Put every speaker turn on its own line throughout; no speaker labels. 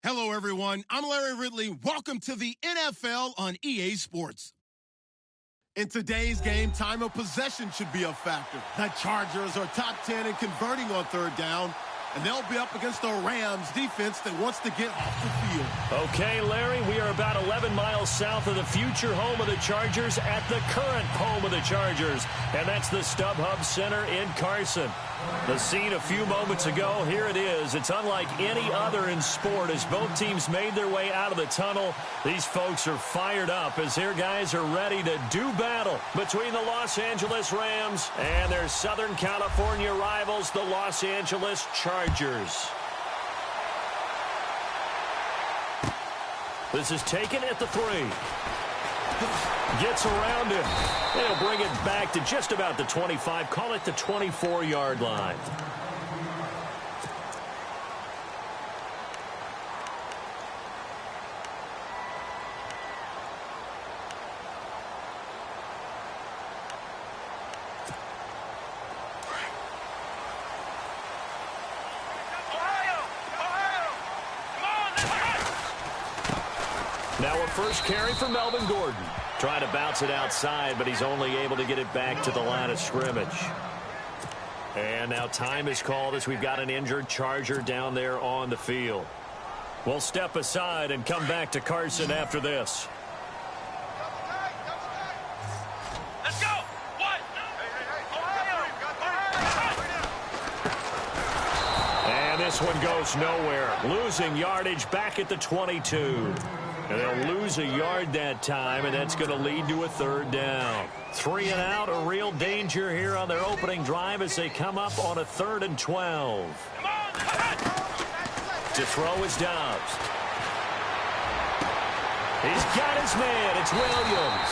Hello, everyone. I'm Larry Ridley. Welcome to the NFL on EA Sports. In today's game, time of possession should be a factor. The Chargers are top 10 in converting on third down, and they'll be up against the Rams defense that wants to get off the field.
Okay, Larry, we are about 11 miles south of the future home of the Chargers at the current home of the Chargers, and that's the StubHub Center in Carson. The scene a few moments ago, here it is. It's unlike any other in sport as both teams made their way out of the tunnel. These folks are fired up as their guys are ready to do battle between the Los Angeles Rams and their Southern California rivals, the Los Angeles Chargers. This is taken at the 3. Gets around him. They'll bring it back to just about the 25. Call it the 24-yard line. Now a first carry for Melvin Gordon. Trying to bounce it outside, but he's only able to get it back to the line of scrimmage. And now time is called as we've got an injured Charger down there on the field. We'll step aside and come back to Carson after this.
Let's go! What?
And this one goes nowhere. Losing yardage back at the 22. And they'll lose a yard that time, and that's going to lead to a third down. 3 and out, a real danger here on their opening drive as they come up on a 3rd and 12. To throw is Dobbs. He's got his man. It's Williams.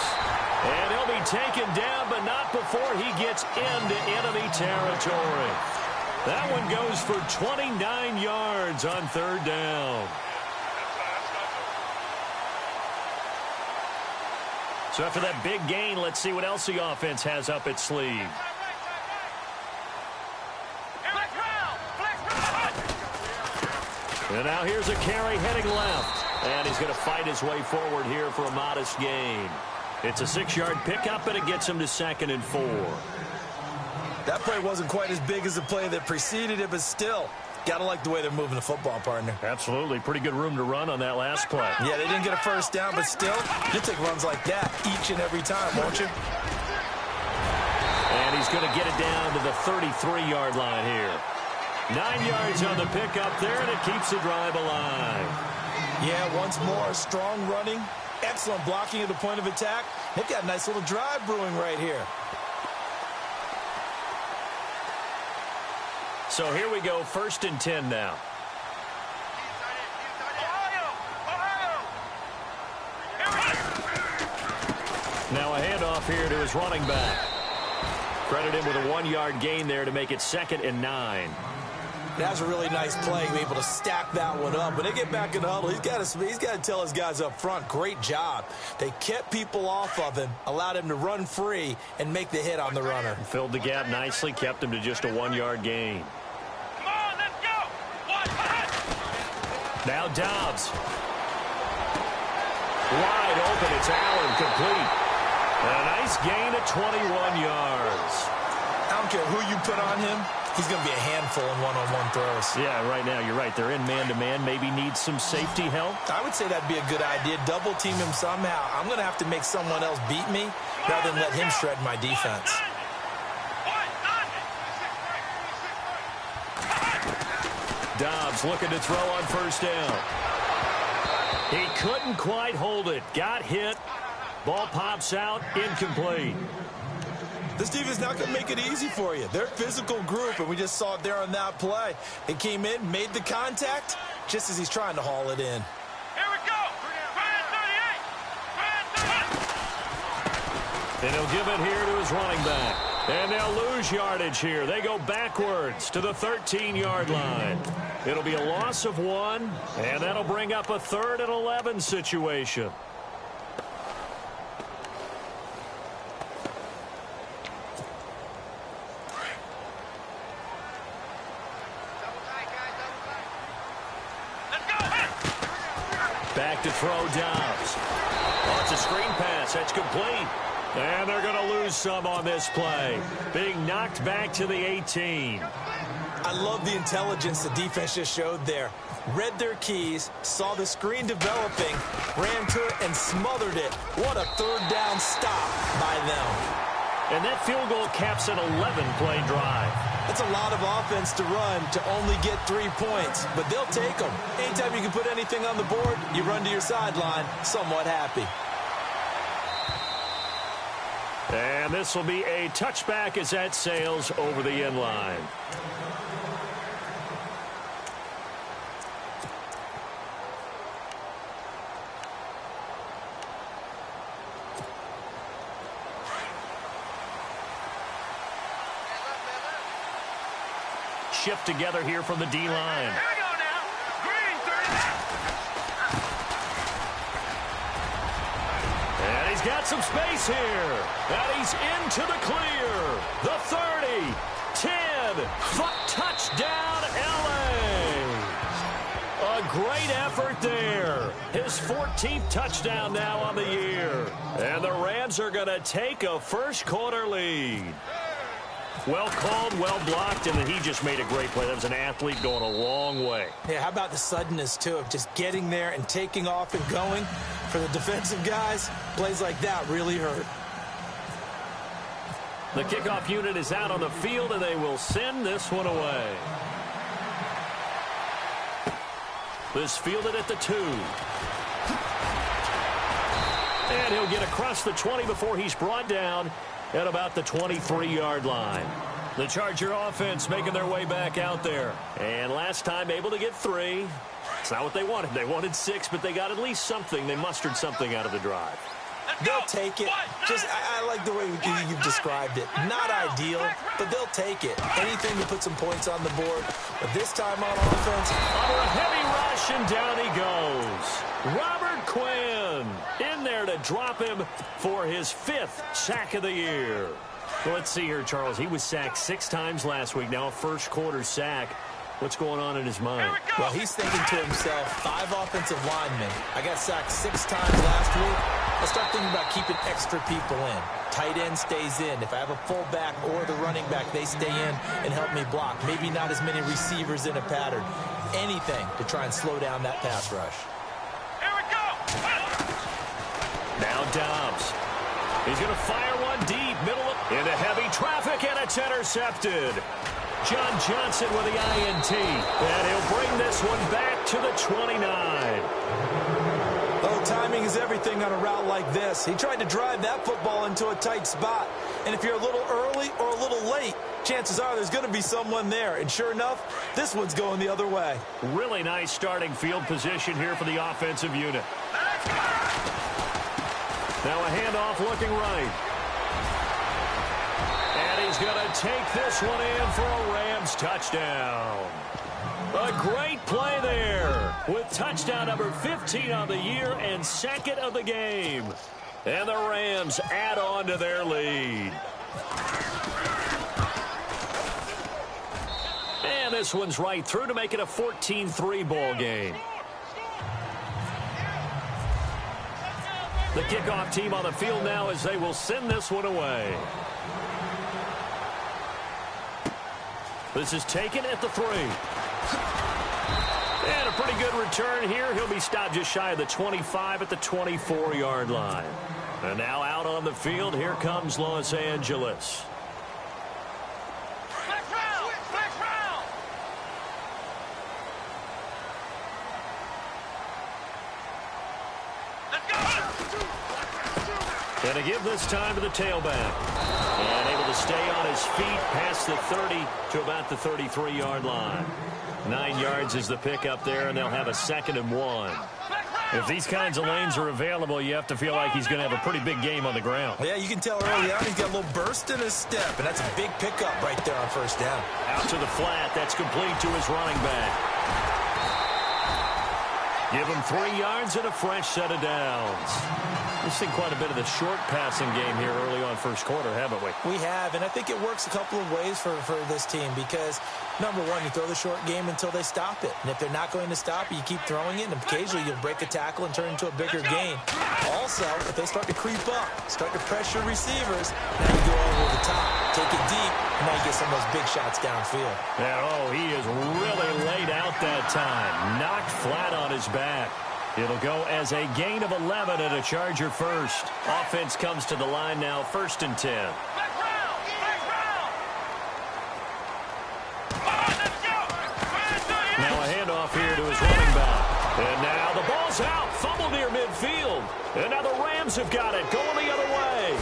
And he'll be taken down, but not before he gets into enemy territory. That one goes for 29 yards on 3rd down. So after that big gain, let's see what else the offense has up its sleeve. And now here's a carry heading left. And he's going to fight his way forward here for a modest gain. It's a 6-yard pickup, and it gets him to 2nd and 4.
That play wasn't quite as big as the play that preceded it, but still, gotta like the way they're moving the football, partner.
Absolutely. Pretty good room to run on that last play.
Yeah, they didn't get a first down, but still, you'll take runs like that each and every time, won't you?
And he's going to get it down to the 33-yard line here. 9 yards on the pickup there, and it keeps the drive alive.
Yeah, once more, strong running, excellent blocking at the point of attack. They've got a nice little drive brewing right here.
So here we go, 1st and 10 now. Now a handoff here to his running back. Credit him with a 1-yard gain there to make it 2nd and 9.
That's a really nice play, be able to stack that one up. When they get back in the huddle, he's got to tell his guys up front, great job. They kept people off of him, allowed him to run free, and make the hit on the runner.
Filled the gap nicely, kept him to just a 1-yard gain. Now Dobbs. Wide open. It's Allen, complete. And a nice gain of 21 yards.
I don't care who you put on him. He's going to be a handful in one-on-one throws.
Yeah, right now, you're right. They're in man-to-man. Maybe needs some safety help.
I would say that'd be a good idea. Double team him somehow. I'm going to have to make someone else beat me rather than let him shred my defense.
Dobbs looking to throw on 1st down. He couldn't quite hold it. Got hit. Ball pops out. Incomplete.
This defense is not going to make it easy for you. They're a physical group, and we just saw it there on that play. It came in, made the contact, just as he's trying to haul it in.
Here we go.
And he'll give it here to his running back. And they'll lose yardage here. They go backwards to the 13-yard line. It'll be a loss of 1, and that'll bring up a 3rd and 11 situation.
Let's go.
Back to throw Dobbs. Oh, it's a screen pass. That's complete. And they're going to lose some on this play. Being knocked back to the 18.
I love the intelligence the defense just showed there. Read their keys, saw the screen developing, ran to it, and smothered it. What a third down stop by them.
And that field goal caps an 11-play drive.
That's a lot of offense to run to only get 3 points, but they'll take them. Anytime you can put anything on the board, you run to your sideline somewhat happy.
And this will be a touchback as that sails over the end line. Shift together here from the D-line.
Here we go now. Green, 30.
And he's got some space here. And he's into the clear. The 30, 10, touchdown, L.A. A great effort there. His 14th touchdown now on the year. And the Rams are going to take a first-quarter lead. Well called, well blocked, and then he just made a great play. That was an athlete going a long way.
Yeah, how about the suddenness, too, of just getting there and taking off and going? For the defensive guys, plays like that really hurt.
The kickoff unit is out on the field, and they will send this one away. This fielded at the 2. And he'll get across the 20 before he's brought down at about the 23-yard line. The Charger offense making their way back out there. And last time able to get 3. It's not what they wanted. They wanted 6, but they got at least something. They mustered something out of the drive.
They'll take it. Just, I like the way you've described it. Not ideal, but they'll take it. Anything to put some points on the board. But this time on offense,
under a heavy rush, and down he goes. Robert Quinn in there to drop him for his 5th sack of the year. Well, let's see here, Charles. He was sacked 6 times last week. Now a first-quarter sack. What's going on in his mind?
Well, he's thinking to himself, 5 offensive linemen. I got sacked 6 times last week. I'll start thinking about keeping extra people in. Tight end stays in. If I have a fullback or the running back, they stay in and help me block. Maybe not as many receivers in a pattern. Anything to try and slow down that pass rush.
Here we go.
Now Dobbs. He's going to fire one deep, middle into heavy traffic, and it's intercepted. John Johnson with the INT, and he'll bring this one back to the 29.
Oh, timing is everything on a route like this. He tried to drive that football into a tight spot. And if you're a little early or a little late, chances are there's going to be someone there. And sure enough, this one's going the other way.
Really nice starting field position here for the offensive unit. Now a handoff looking right. And he's going to take this one in for a Rams touchdown. A great play there with touchdown number 15 on the year and 2nd of the game. And the Rams add on to their lead. And this one's right through to make it a 14-3 ball game. The kickoff team on the field now as they will send this one away. This is taken at the 3. And a pretty good return here. He'll be stopped just shy of the 25 at the 24-yard line. And now out on the field, here comes Los Angeles. And to give this time to the tailback. And able to stay on his feet past the 30 to about the 33-yard line. 9 yards is the pickup there, and they'll have a 2nd and 1. If these kinds of lanes are available, you have to feel like he's going to have a pretty big game on the ground.
Yeah, you can tell early on he's got a little burst in his step, and that's a big pickup right there on 1st down.
Out to the flat. That's complete to his running back. Give him 3 yards and a fresh set of downs. We've seen quite a bit of the short passing game here early on first quarter, haven't we?
We have, and I think it works a couple of ways for this team because, number one, you throw the short game until they stop it. And if they're not going to stop it, you keep throwing it, and occasionally you'll break a tackle and turn it into a bigger gain. Also, if they start to creep up, start to pressure receivers, now you go over the top, take it deep, and now you get some of those big shots downfield.
And, he is really laid out that time. Knocked flat on his back. It'll go as a gain of 11 and a Charger first. Offense comes to the line now, 1st and 10. Now a handoff here to his running back. And now the ball's out. Fumble near midfield. And now the Rams have got it, going the other way.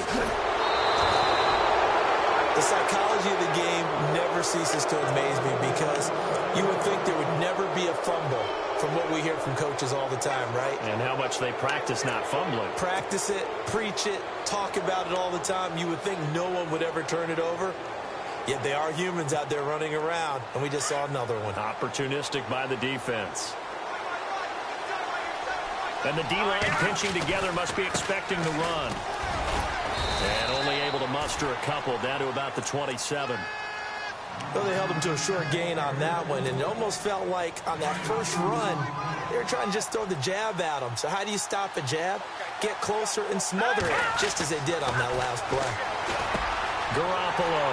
The psychology of the game never ceases to amaze me because you would think there would never be a fumble from what we hear from coaches all the time, right?
And how much they practice not fumbling.
Practice it, preach it, talk about it all the time. You would think no one would ever turn it over. Yet they are humans out there running around, and we just saw another one.
Opportunistic by the defense. And the D-line pinching together must be expecting the run. And only able to muster a couple down to about the 27.
Well, they held him to a short gain on that one, and it almost felt like on that first run, they were trying to just throw the jab at him. So how do you stop a jab? Get closer and smother it, just as they did on that last play.
Garoppolo.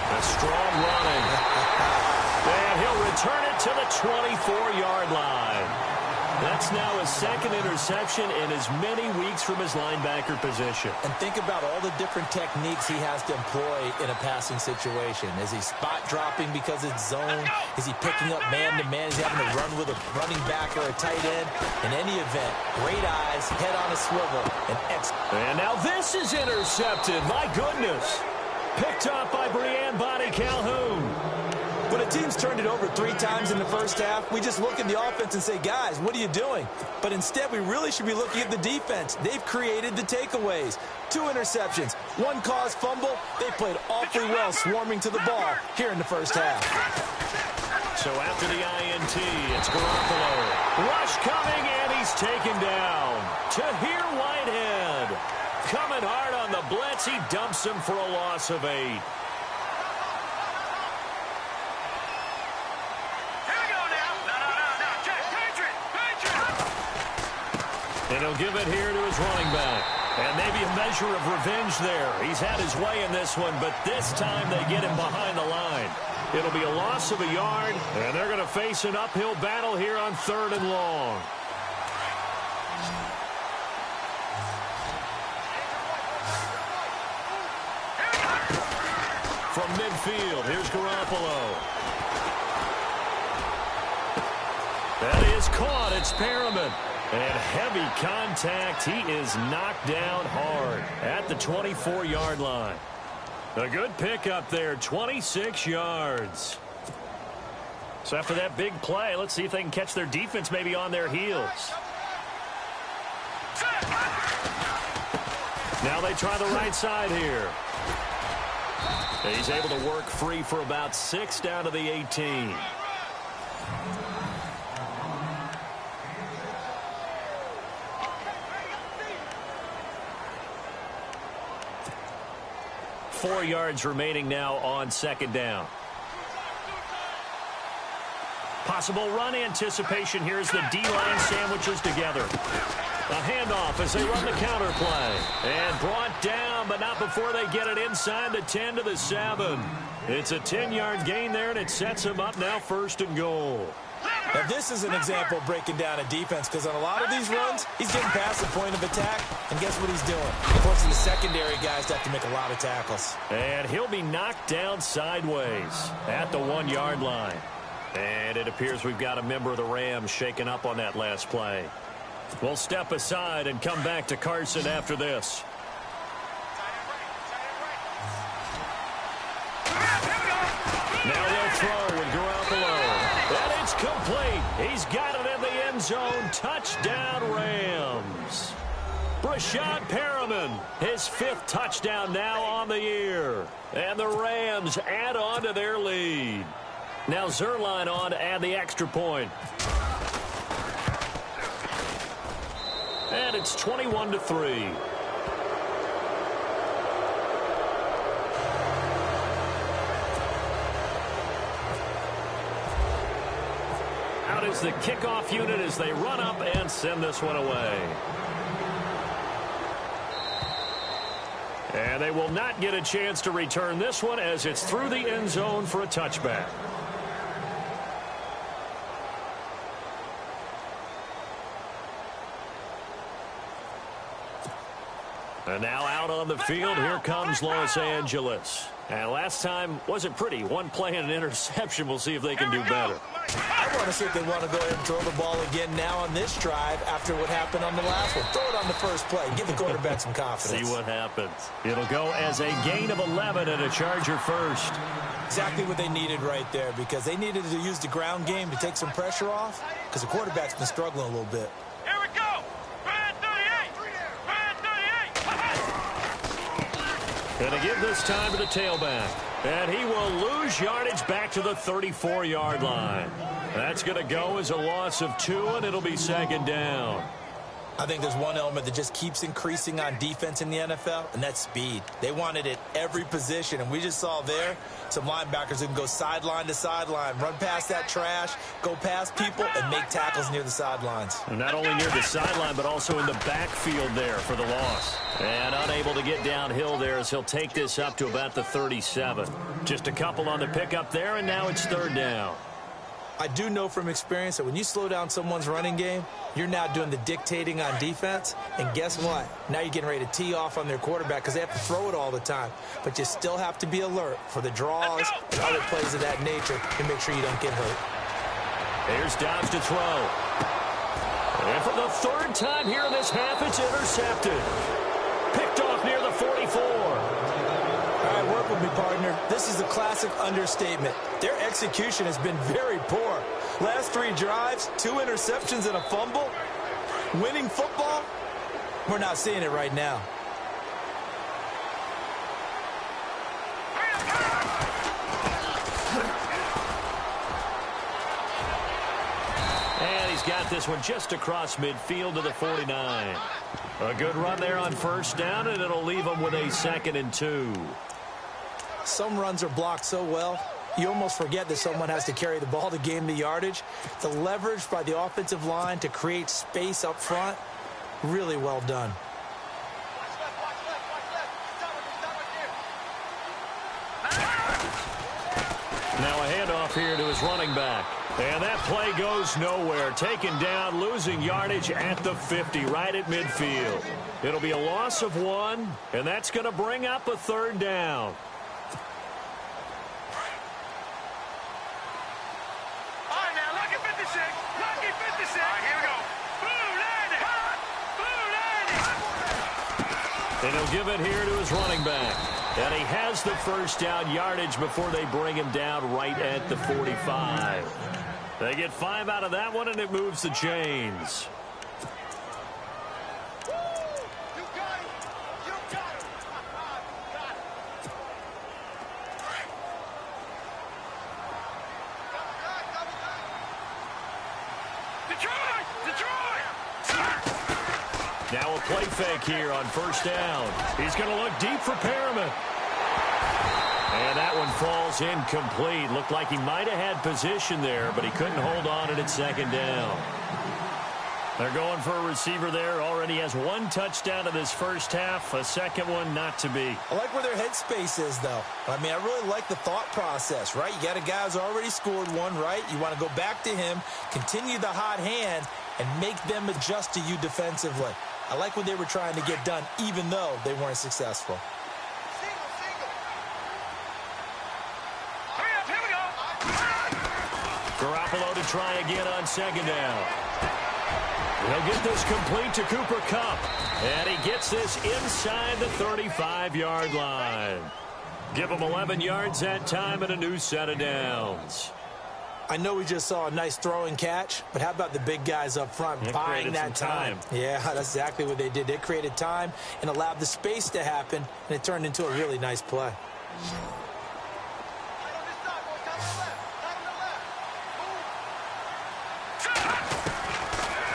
A strong running. And he'll return it to the 24-yard line. That's now his 2nd interception in as many weeks from his linebacker position.
And think about all the different techniques he has to employ in a passing situation. Is he spot dropping because it's zone? Is he picking up man-to-man? Is he having to run with a running back or a tight end? In any event, great eyes, head on a swivel, and
And now this is intercepted. My goodness. Picked up by Breanne Bonnie Calhoun.
When a team's turned it over 3 times in the first half, we just look at the offense and say, guys, what are you doing? But instead, we really should be looking at the defense. They've created the takeaways. 2 interceptions, 1 caused fumble. They played awfully well swarming to the ball here in the first half.
So after the INT, it's Garoppolo. Rush coming, and he's taken down. Tahir Whitehead. Coming hard on the blitz. He dumps him for a loss of 8. And he'll give it here to his running back. And maybe a measure of revenge there. He's had his way in this one, but this time they get him behind the line. It'll be a loss of a yard, and they're going to face an uphill battle here on 3rd and long. From midfield, here's Garoppolo. That is caught. It's Perriman. And heavy contact. He is knocked down hard at the 24-yard line. A good pickup there, 26 yards. So after that big play, let's see if they can catch their defense maybe on their heels. Now they try the right side here. He's able to work free for about 6 down to the 18. Four yards remaining now on 2nd down. Possible run anticipation here as the D-line sandwiches together. A handoff as they run the counter play. And brought down, but not before they get it inside the 10 to the 7. It's a 10-yard gain there, and it sets them up now 1st and goal.
Now, this is an example of breaking down a defense because on a lot of these runs, he's getting past the point of attack, and guess what he's doing? Forcing the secondary guys to have to make a lot of tackles.
And he'll be knocked down sideways at the 1-yard line. And it appears we've got a member of the Rams shaken up on that last play. We'll step aside and come back to Carson after this. Now they'll throw with Garoppolo. And it's complete. He's got it in the end zone. Touchdown, Rams. Brashad Perriman, his 5th touchdown now on the year. And the Rams add on to their lead. Now Zerline on to add the extra point. And it's 21-3. Out is the kickoff unit as they run up and send this one away. And they will not get a chance to return this one as it's through the end zone for a touchback. And now out on the field, here comes Los Angeles. And last time wasn't pretty. One play and an interception. We'll see if they can do better.
I want to see if they want to go ahead and throw the ball again now on this drive after what happened on the last one. Throw it on the first play. Give the quarterback some confidence.
See what happens. It'll go as a gain of 11 and a Charger first.
Exactly what they needed right there, because they needed to use the ground game to take some pressure off, because the quarterback's been struggling a little bit.
Here we go. Brand 38. Brand 38.
Going to give this time to the tailback. And he will lose yardage back to the 34-yard line. That's going to go as a loss of 2, and it'll be second down.
I think there's one element that just keeps increasing on defense in the NFL, and that's speed. They want it at every position, and we just saw there some linebackers who can go sideline to sideline, run past that trash, go past people, and make tackles near the sidelines.
And not only near the sideline, but also in the backfield there for the loss. And unable to get downhill there as he'll take this up to about the 37. Just a couple on the pickup there, and now it's third down.
I do know from experience that when you slow down someone's running game, you're now doing the dictating on defense. And guess what? Now you're getting ready to tee off on their quarterback because they have to throw it all the time. But you still have to be alert for the draws and other plays of that nature to make sure you don't get hurt.
Here's Dobbs to throw. And for the third time here in this half, it's intercepted. Picked off near the 44.
All right, work with me, partner. This is a classic understatement. Their execution has been very poor. Last 3 drives, 2 interceptions and a fumble. Winning football? We're not seeing it right now.
And he's got this one just across midfield to the 49. A good run there on first down, and it'll leave him with a 2nd and 2.
Some runs are blocked so well, you almost forget that someone has to carry the ball to gain the yardage. The leverage by the offensive line to create space up front, really well done.
Now a handoff here to his running back. And that play goes nowhere. Taken down, losing yardage at the 50, right at midfield. It'll be a loss of 1, and that's going to bring up a third down. And he'll give it here to his running back. And he has the first down yardage before they bring him down right at the 45. They get 5 out of that one, and it moves the chains. Now a play fake here on first down. He's going to look deep for Perriman. And that one falls incomplete. Looked like he might have had position there, but he couldn't hold on at second down. They're going for a receiver there. Already has 1 touchdown in this first half. A second one not to be.
I like where their headspace is, though. I mean, I really like the thought process, right? You got a guy who's already scored 1, right? You want to go back to him, continue the hot hand, and make them adjust to you defensively. I like what they were trying to get done, even though they weren't successful.
Garoppolo to try again on second down. He'll get this complete to Cooper Kupp. And he gets this inside the 35-yard line. Give him 11 yards that time and a new set of downs.
I know we just saw a nice throw and catch, but how about the big guys up front buying that time? Yeah, that's exactly what they did. They created time and allowed the space to happen, and it turned into a really nice play.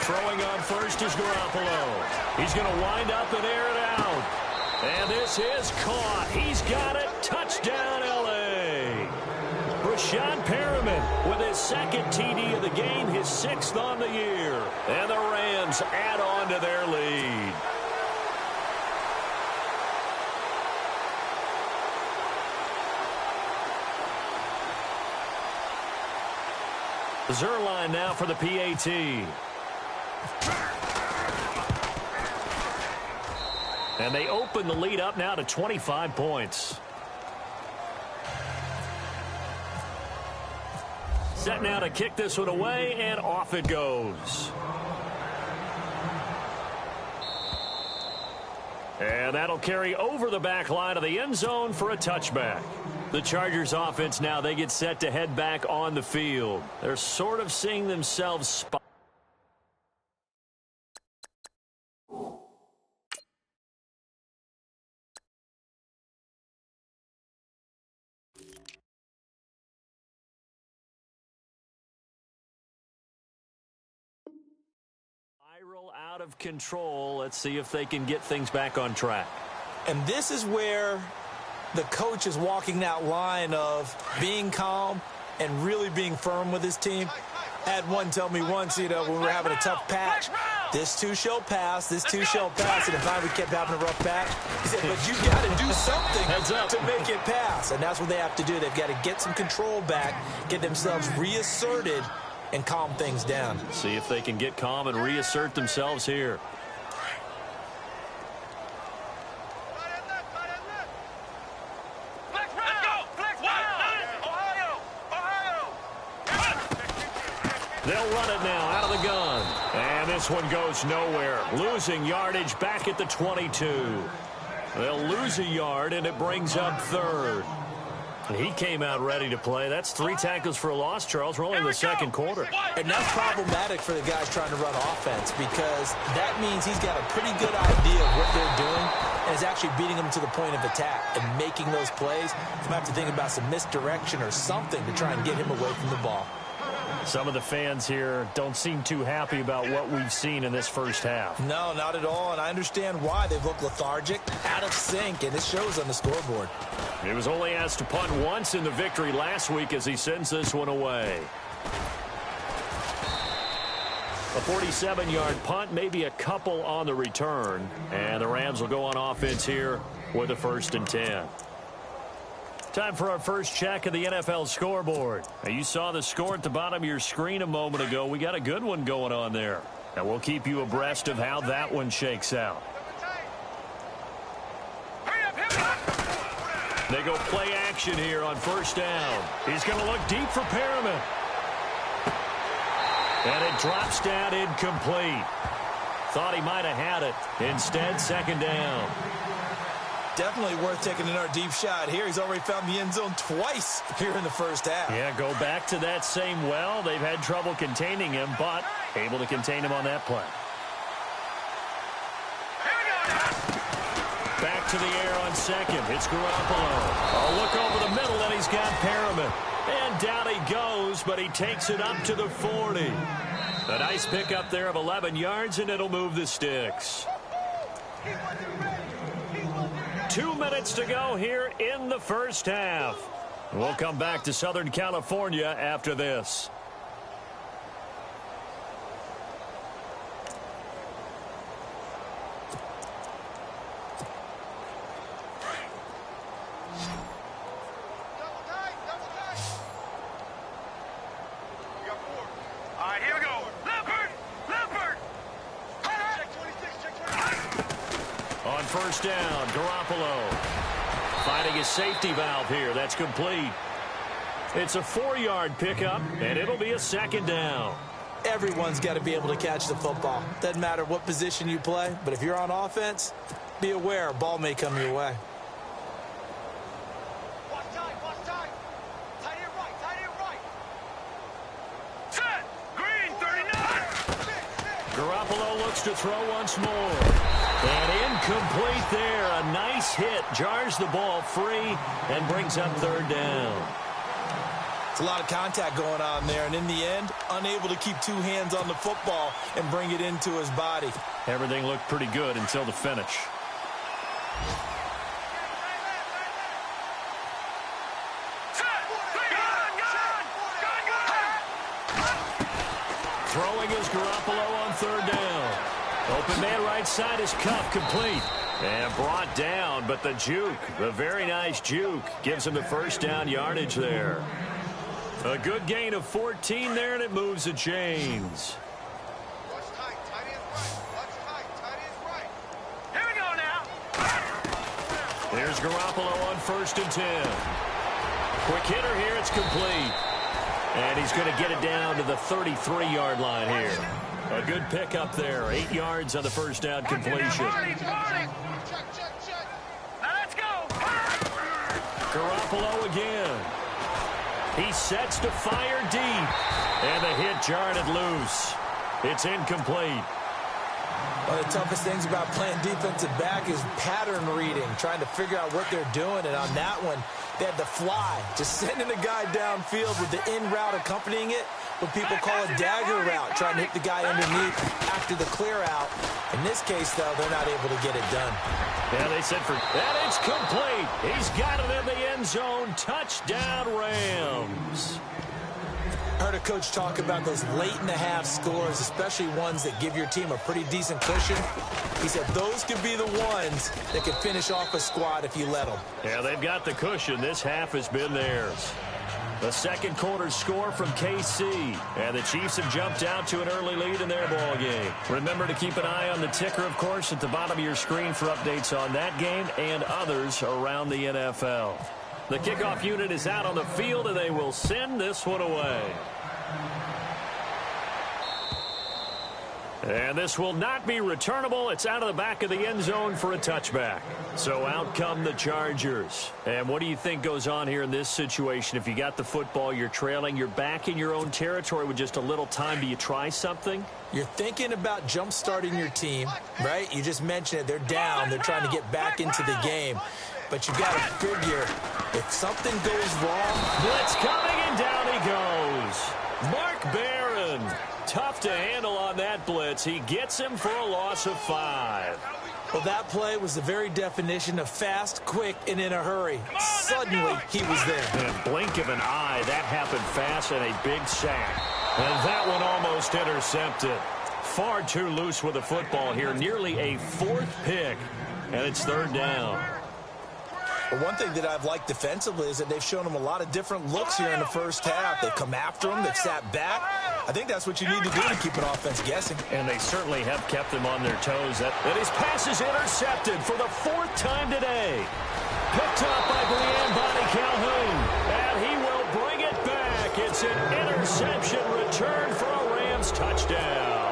Throwing on first is Garoppolo. He's going to wind up and air it out. And this is caught. He's got it. Touchdown, L.A. Brashad Perriman with his second TD of the game, his 6th on the year. And the Rams add on to their lead. Zerline now for the PAT. And they open the lead up now to 25 points. Set now to kick this one away, and off it goes. And that'll carry over the back line of the end zone for a touchback. The Chargers offense now, they get set to head back on the field. They're sort of seeing themselves spot. Spiral out of control. Let's see if they can get things back on track.
And this is where the coach is walking that line of being calm and really being firm with his team. I had one tell me once, when we were having a tough patch, this too shall pass, this too shall pass. And if I would kept having a rough patch, he said, but you got to do something to make it pass. And that's what they have to do. They've got to get some control back, get themselves reasserted, and calm things down.
See if they can get calm and reassert themselves here. They'll run it now out of the gun. And this one goes nowhere. Losing yardage back at the 22. They'll lose a yard, and it brings up 3rd. He came out ready to play. That's 3 tackles for a loss, Charles. We're only in the second quarter.
And that's problematic for the guys trying to run offense, because that means he's got a pretty good idea of what they're doing and is actually beating them to the point of attack and making those plays. You might have to think about some misdirection or something to try and get him away from the ball.
Some of the fans here don't seem too happy about what we've seen in this first half.
No, not at all, and I understand why. They've looked lethargic, out of sync, and it shows on the scoreboard.
He was only asked to punt once in the victory last week as he sends this one away. A 47-yard punt, maybe a couple on the return, and the Rams will go on offense here with a 1st and 10. Time for our first check of the NFL scoreboard. Now, you saw the score at the bottom of your screen a moment ago. We got a good one going on there. And we'll keep you abreast of how that one shakes out. They go play action here on 1st down. He's going to look deep for Perriman. And it drops down incomplete. Thought he might have had it. Instead, 2nd down.
Definitely worth taking another deep shot here. He's already found the end zone twice here in the first half.
Yeah, go back to that same well. They've had trouble containing him, but able to contain him on that play. Back to the air on 2nd. It's Garoppolo. A look over the middle, and he's got Perriman. And down he goes, but he takes it up to the 40. A nice pickup there of 11 yards, and it'll move the sticks. 2 minutes to go here in the first half. We'll come back to Southern California after this.
All right, here we go. Leopard!
On 1st down, Garoppolo finding his safety valve here. That's complete. It's a 4-yard pickup, and it'll be a 2nd down.
Everyone's got to be able to catch the football. Doesn't matter what position you play, but if you're on offense, be aware a ball may come your way.
Watch time. Tight end right. Set! Green, 39!
Garoppolo looks to throw once more. And incomplete there. A nice hit. Jars the ball free and brings up 3rd down.
It's a lot of contact going on there, and in the end, unable to keep two hands on the football and bring it into his body.
Everything looked pretty good until the finish. Throwing is Garoppolo on third down. Open man right side is Cup, complete. And brought down, but the juke, the very nice juke, gives him the first down yardage there. A good gain of 14 there, and it moves the chains.
Watch tight, tight is right. Watch tight, tight is right. Here we go now.
There's Garoppolo on 1st and 10. Quick hitter here, it's complete. And he's going to get it down to the 33-yard line here. A good pickup there, 8 yards on the first down completion.
Check, check, check. Now let's go.
Garoppolo again. He sets to fire deep. And the hit jarred it loose. It's incomplete.
One of the toughest things about playing defensive back is pattern reading, trying to figure out what they're doing. And on that one, they had to fly, just sending a guy downfield with the in route accompanying it, what people call a dagger route, trying to hit the guy underneath after the clear out. In this case, though, they're not able to get it done.
Yeah, they said for that, it's complete. He's got it in the end zone. Touchdown, Rams.
Heard a coach talk about those late-in-the-half scores, especially ones that give your team a pretty decent cushion. He said those could be the ones that could finish off a squad if you let them.
Yeah, they've got the cushion. This half has been theirs. The second quarter score from KC. And the Chiefs have jumped out to an early lead in their ball game. Remember to keep an eye on the ticker, of course, at the bottom of your screen for updates on that game and others around the NFL. The kickoff unit is out on the field, and they will send this one away. And this will not be returnable. It's out of the back of the end zone for a touchback. So out come the Chargers. And what do you think goes on here in this situation? If you got the football, you're trailing, you're back in your own territory with just a little time. Do you try something?
You're thinking about jump-starting your team, right? You just mentioned it. They're down. They're trying to get back into the game. But you got to figure, if something goes wrong...
Blitz coming, and down he goes. Mark Barron. Tough to handle on that blitz. He gets him for a loss of 5.
Well, that play was the very definition of fast, quick, and in a hurry. Suddenly, he was there.
In a blink of an eye, that happened fast and a big sack. And that one almost intercepted. Far too loose with the football here. Nearly a 4th pick. And it's 3rd down.
Well, one thing that I've liked defensively is that they've shown him a lot of different looks here in the first half. They've come after him. They've sat back. I think that's what you need to do to keep an offense guessing.
And they certainly have kept them on their toes. And his pass is intercepted for the 4th time today. Picked up by Brian Bonnie Calhoun. And he will bring it back. It's an interception return for a Rams touchdown.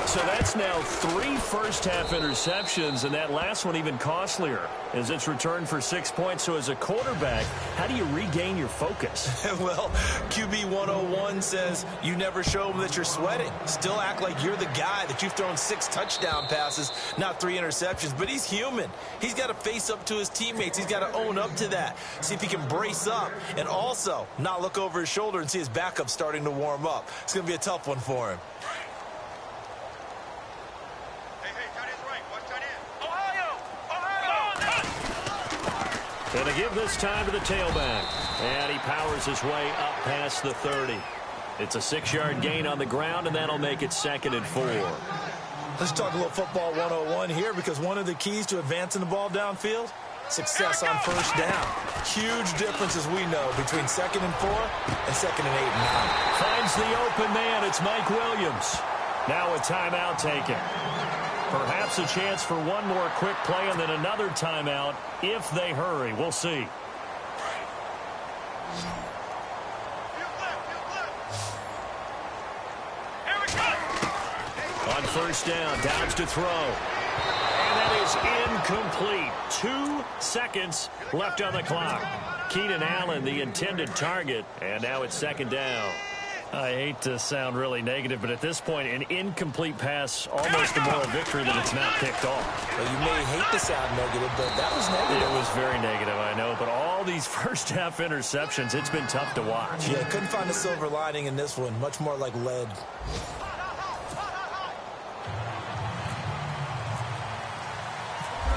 So that's now 3 first-half interceptions, and that last one even costlier as it's returned for 6 points. So as a quarterback, how do you regain your focus?
Well, QB 101 says you never show them that you're sweating. Still act like you're the guy, that you've thrown 6 touchdown passes, not 3 interceptions. But he's human. He's got to face up to his teammates. He's got to own up to that. See if he can brace up and also not look over his shoulder and see his backup starting to warm up. It's going to be a tough one for him.
And they give this time to the tailback. And he powers his way up past the 30. It's a 6-yard gain on the ground, and that'll make it 2nd and 4.
Let's talk a little football 101 here, because one of the keys to advancing the ball downfield, success on first down. Huge difference, as we know, between 2nd and 4 and 2nd and 8 and 9.
Finds the open man. It's Mike Williams. Now a timeout taken. Perhaps a chance for one more quick play and then another timeout if they hurry. We'll see. On first down, Downs to throw. And that is incomplete. 2 seconds left on the clock. Keenan Allen, the intended target, and now it's 2nd down. I hate to sound really negative, but at this point, an incomplete pass, almost a moral victory that it's not picked off.
Well, you may hate to sound negative, but that was negative.
It was very negative, I know, but all these first-half interceptions, it's been tough to watch.
Yeah, couldn't find a silver lining in this one. Much more like lead.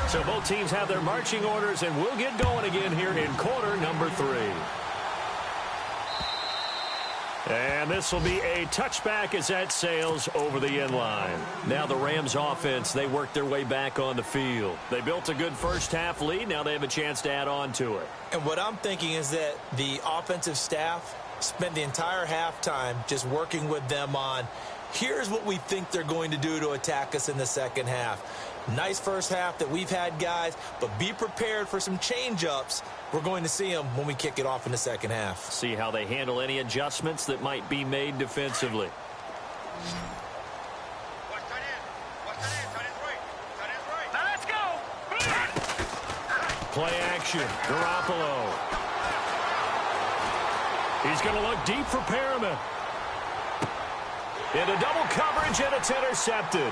So both teams have their marching orders, and we'll get going again here in quarter number 3. And this will be a touchback as that sails over the end line. Now the Rams offense, they work their way back on the field. They built a good first-half lead. Now they have a chance to add on to it.
And what I'm thinking is that the offensive staff spent the entire halftime just working with them on, here's what we think they're going to do to attack us in the second half. Nice first half that we've had, guys, but be prepared for some change-ups. We're going to see them when we kick it off in the second half.
See how they handle any adjustments that might be made defensively.
Now let's go.
Play action. Garoppolo. He's going to look deep for Perriman. Into double coverage, and it's intercepted.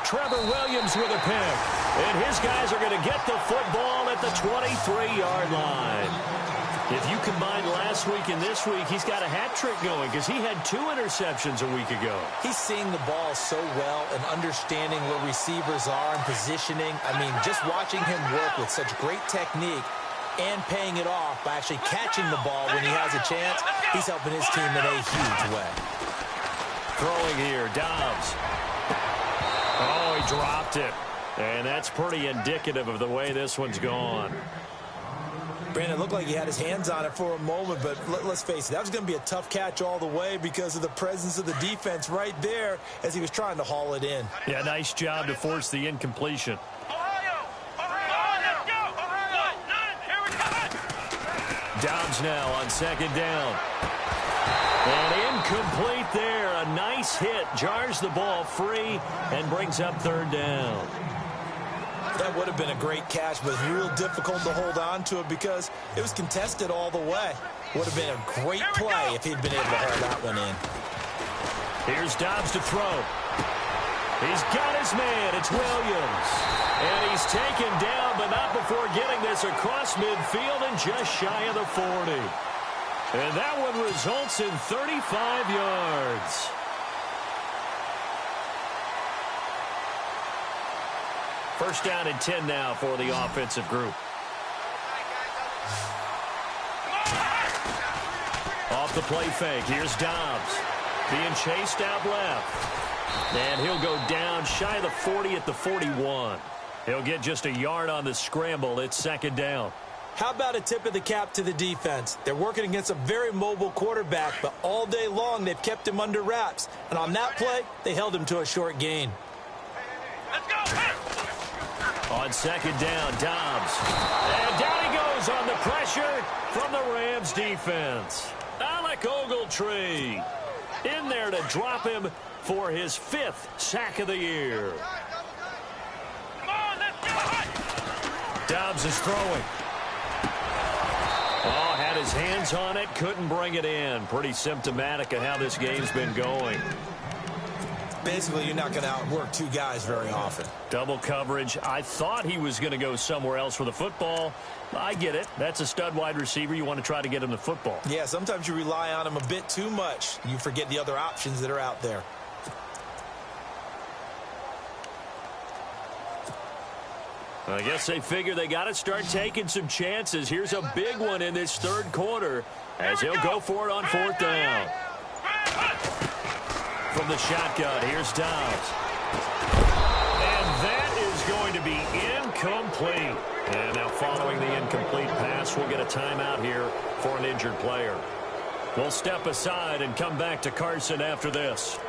Trevor Williams with a pick. And his guys are going to get the football at the 23-yard line. If you combine last week and this week, he's got a hat trick going because he had 2 interceptions a week ago.
He's seeing the ball so well and understanding where receivers are and positioning. I mean, just watching him work with such great technique and paying it off by actually catching the ball when he has a chance, he's helping his team in a huge way.
Throwing here, Dobbs. Oh, he dropped it. And that's pretty indicative of the way this one's gone.
Brandon, it looked like he had his hands on it for a moment, but let's face it, that was going to be a tough catch all the way because of the presence of the defense right there as he was trying to haul it in.
Yeah, nice job to force the incompletion. Dobbs now on second down. And incomplete there. A nice hit. Jars the ball free and brings up third down.
That would have been a great catch, but real difficult to hold on to it because it was contested all the way. Would have been a great play if he'd been able to hold that one in.
Here's Dobbs to throw. He's got his man. It's Williams. And he's taken down, but not before getting this across midfield and just shy of the 40. And that one results in 35 yards. First down and 10 now for the offensive group. Off the play fake. Here's Dobbs. Being chased out left. And he'll go down shy of the 40 at the 41. He'll get just a yard on the scramble. It's second down.
How about a tip of the cap to the defense? They're working against a very mobile quarterback, but all day long they've kept him under wraps. And on that play, they held him to a short gain.
Let's go.
On second down, Dobbs. And down he goes on the pressure from the Rams defense. Alec Ogletree in there to drop him for his 5th sack of the year.
Come on, let's go.
Dobbs is throwing. Oh, had his hands on it, couldn't bring it in. Pretty symptomatic of how this game's been going.
Basically, you're not going to outwork 2 guys very often.
Double coverage. I thought he was going to go somewhere else for the football. I get it. That's a stud wide receiver. You want to try to get him the football.
Yeah, sometimes you rely on him a bit too much. You forget the other options that are out there.
I guess they figure they got to start taking some chances. Here's a big one in this third quarter as he'll go for it on 4th down. From the shotgun, here's Dobbs. And that is going to be incomplete. And now following the incomplete pass, we'll get a timeout here for an injured player. We'll step aside and come back to Carson after this.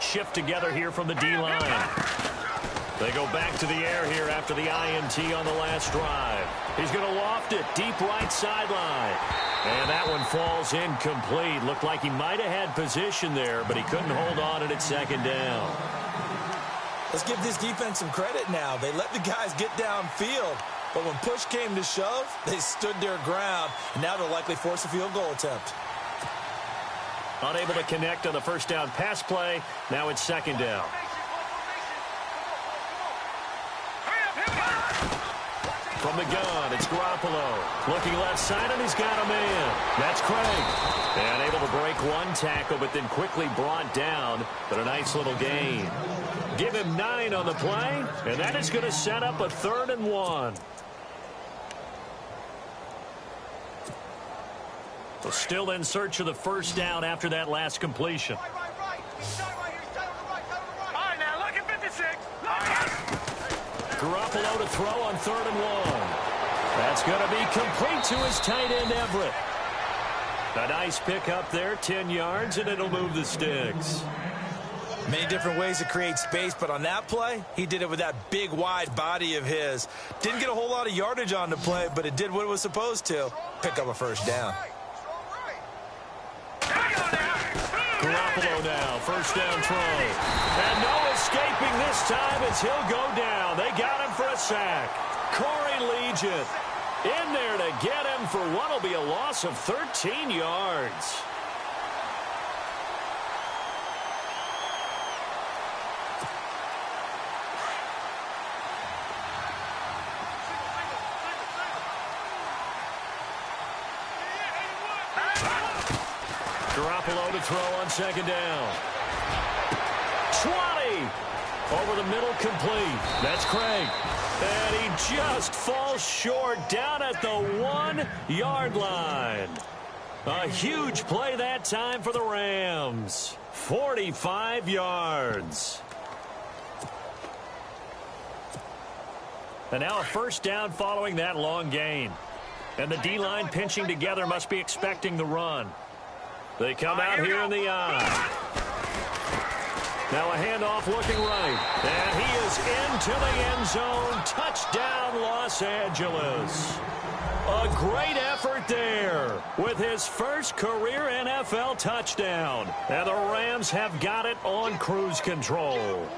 Shift together here from the D-line. They go back to the air here after the INT on the last drive. He's going to loft it deep right sideline. And that one falls incomplete. Looked like he might have had position there, but he couldn't hold on at second down.
Let's give this defense some credit now. They let the guys get downfield, but when push came to shove, they stood their ground, and now they'll likely force a field goal attempt.
Unable to connect on the first down pass play. Now it's second down. From the gun, it's Garoppolo. Looking left side, and he's got a man. That's Craig. And able to break one tackle, but then quickly brought down. But a nice little gain. Give him 9 on the play, and that is going to set up a 3rd and 1. So still in search of the first down after that last completion.
Right. He's down right here. He's down on the right. All right, now look at 56.
Garoppolo to throw on 3rd and 1. That's going to be complete to his tight end, Everett. A nice pick up there, 10 yards, and it'll move the sticks.
Many different ways to create space, but on that play, he did it with that big, wide body of his. Didn't get a whole lot of yardage on the play, but it did what it was supposed to. Pick up a first down.
Garoppolo now, first down throw. And no escaping this time as he'll go down. They got him for a sack. Corey Legion in there to get him for what will be a loss of 13 yards. Garoppolo to throw on second down. 20. Over the middle, complete. That's Craig. And he just falls short down at the 1-yard line. A huge play that time for the Rams. 45 yards. And now a first down following that long gain. And the D-line pinching together must be expecting the run. They come out here in the eye. Now a handoff looking right. And he is into the end zone. Touchdown, Los Angeles. A great effort there with his first career NFL touchdown. And the Rams have got it on cruise control.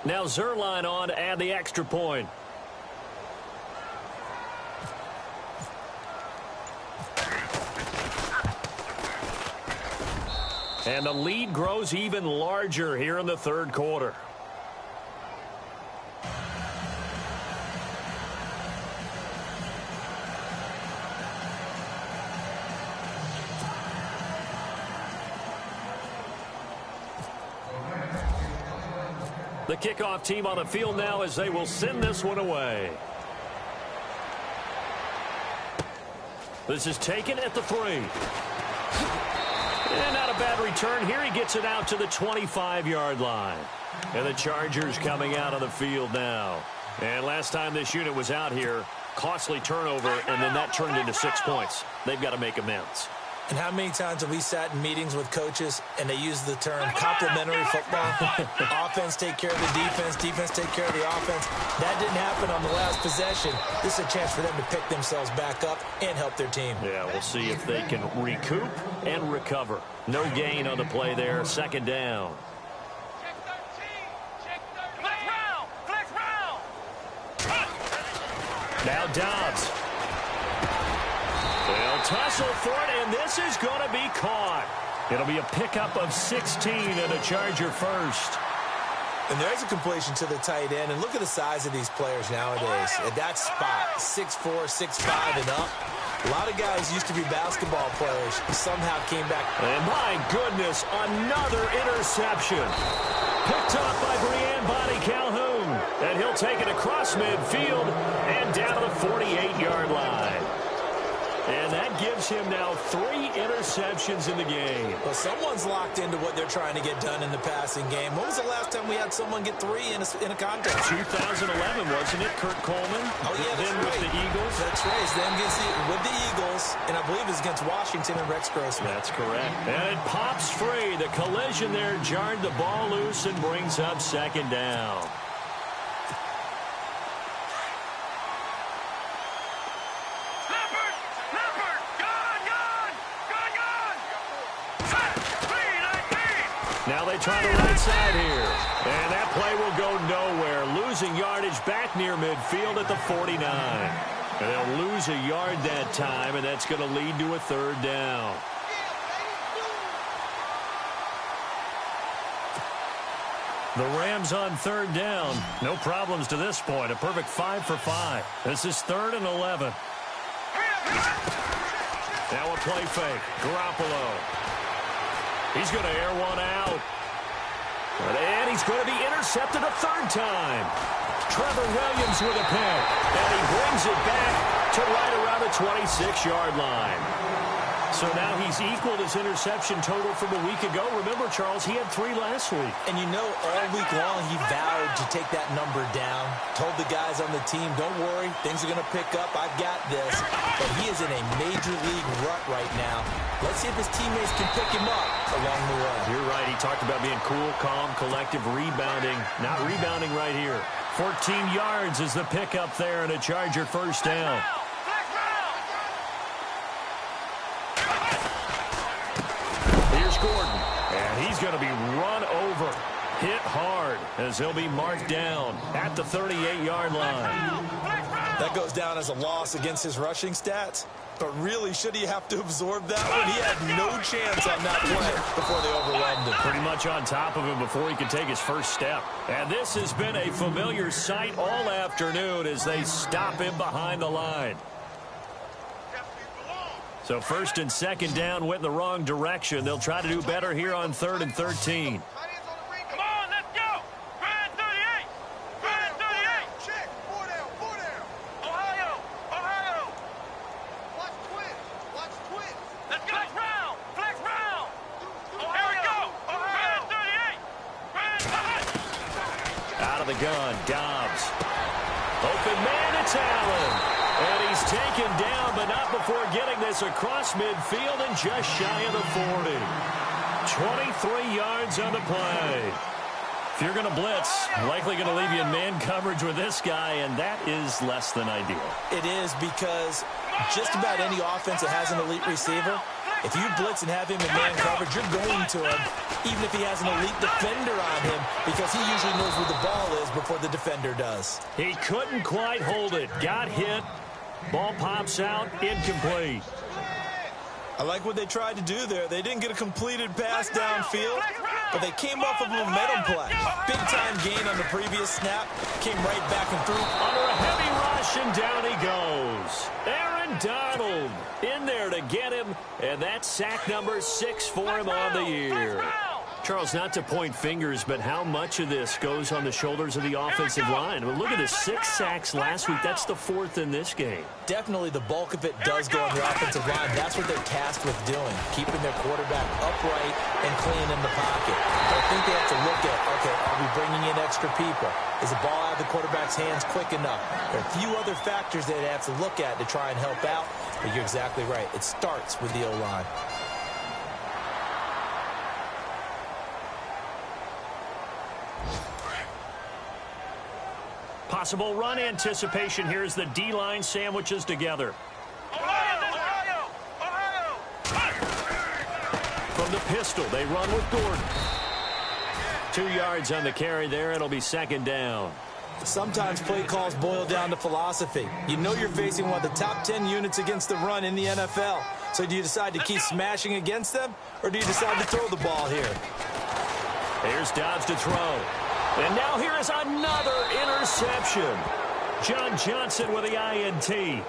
Now Zerline on to add the extra point. And the lead grows even larger here in the third quarter. The kickoff team on the field now as they will send this one away. This is taken at the 3. And not a bad return here. He gets it out to the 25-yard line. And the Chargers coming out on the field now. And last time this unit was out here, costly turnover, and then that turned into 6 points. They've got to make amends.
And how many times have we sat in meetings with coaches and they use the term complementary football? Offense take care of the defense, defense take care of the offense. That didn't happen on the last possession. This is a chance for them to pick themselves back up and help their team.
Yeah, we'll see if they can recoup and recover. No gain on the play there. Second down.
Check 13. Check 13. Flex round.
Now Dobbs. They'll tussle for it, and this is going to be caught. It'll be a pickup of 16 and a Charger first.
And there's a completion to the tight end. And look at the size of these players nowadays. At that spot, 6'4", 6'5", and up. A lot of guys used to be basketball players. Somehow came back.
And my goodness, another interception. Picked off by Brianne Bonnie Calhoun. And he'll take it across midfield and down to the 48-yard line. And that gives him now 3 interceptions in the game.
Well, someone's locked into what they're trying to get done in the passing game. When was the last time we had someone get 3 in a contest?
2011, wasn't it? Kurt Coleman.
Oh, yeah, that's
then
right.
with the Eagles.
That's right. It's them with the Eagles, and I believe it's against Washington and Rex Grossman.
That's correct. And it pops free. The collision there jarred the ball loose and brings up 2nd down. Now they try the right side here. And that play will go nowhere. Losing yardage back near midfield at the 49. And they'll lose a yard that time, and that's going to lead to a 3rd down. The Rams on 3rd down. No problems to this point. A perfect 5 for 5. This is 3rd and 11. Now a play fake. Garoppolo. He's going to air one out. And he's going to be intercepted a 3rd time. Trevor Williams with a pick. And he brings it back to right around the 26-yard line. So now he's equaled his interception total from a week ago. Remember, Charles, he had 3 last week.
And you know, all week long he vowed to take that number down. Told the guys on the team, don't worry, things are going to pick up. I've got this. But he is in a major league rut right now. Let's see if his teammates can pick him up along the way.
You're right. He talked about being cool, calm, collective, rebounding. Not rebounding right here. 14 yards is the pickup there and a Charger 1st down. Here's Gordon. And he's going to be run over. Hit hard as he'll be marked down at the 38-yard line.
That goes down as a loss against his rushing stats. But really, should he have to absorb that one? He had no chance on that play before they overwhelmed him.
Pretty much on top of him before he could take his first step. And this has been a familiar sight all afternoon as they stop him behind the line. So 1st and 2nd down went in the wrong direction. They'll try to do better here on 3rd and 13. The gun, Dobbs. Open man, it's Allen. And he's taken down, but not before getting this across midfield and just shy of the 40. 23 yards on the play. If you're going to blitz, likely going to leave you in man coverage with this guy, and that is less than ideal.
It is because just about any offense that has an elite receiver, if you blitz and have him in man coverage, you're going to him, even if he has an elite defender on him, because he usually knows where the ball is before the defender does.
He couldn't quite hold it. Got hit. Ball pops out. Incomplete.
I like what they tried to do there. They didn't get a completed pass downfield, but they came off of a momentum play. Big-time gain on the previous snap. Came right back and through.
Under a heavy rush, and down he goes. Aaron Donald in there to get him, and that's sack number 6 for him on the year. Charles, not to point fingers, but how much of this goes on the shoulders of the offensive line? I mean, look at the 6 sacks last week. That's the 4th in this game.
Definitely the bulk of it does go on the offensive line. That's what they're tasked with doing, keeping their quarterback upright and clean in the pocket. But I think they have to look at, okay, are we bringing in extra people? Is the ball out of the quarterback's hands quick enough? There are a few other factors that they have to look at to try and help out, but you're exactly right. It starts with the O-line.
Possible run anticipation here as the D-line sandwiches together.
Ohio!
From the pistol, they run with Gordon. 2 yards on the carry there. It'll be 2nd down.
Sometimes play calls boil down to philosophy. You know you're facing one of the top 10 units against the run in the NFL. So do you decide to keep smashing against them, or do you decide to throw the ball here?
Here's Dobbs to throw. And now here is another interception. John Johnson with the INT.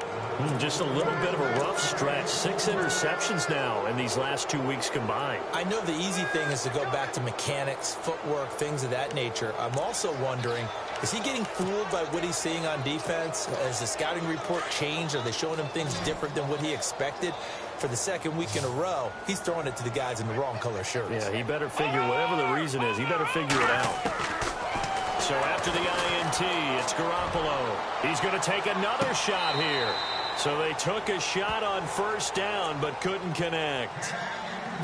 Just a little bit of a rough stretch. 6 interceptions now in these last 2 weeks combined.
I know the easy thing is to go back to mechanics, footwork, things of that nature. I'm also wondering, is he getting fooled by what he's seeing on defense? Has the scouting report changed? Are they showing him things different than what he expected? For the second week in a row, he's throwing it to the guys in the wrong color shirts.
Yeah, he better figure, whatever the reason is, he better figure it out. So after the INT, it's Garoppolo. He's going to take another shot here. So they took a shot on first down, but couldn't connect.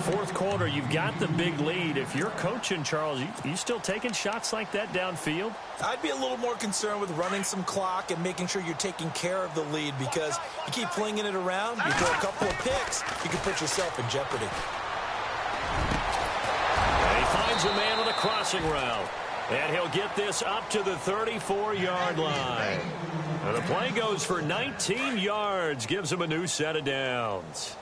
Fourth quarter, you've got the big lead. If you're coaching, Charles, you still taking shots like that downfield?
I'd be a little more concerned with running some clock and making sure you're taking care of the lead, because you keep flinging it around, you throw a couple of picks, you can put yourself in jeopardy.
And he finds a man on the crossing route. And he'll get this up to the 34-yard line. And the play goes for 19 yards, gives him a new set of downs.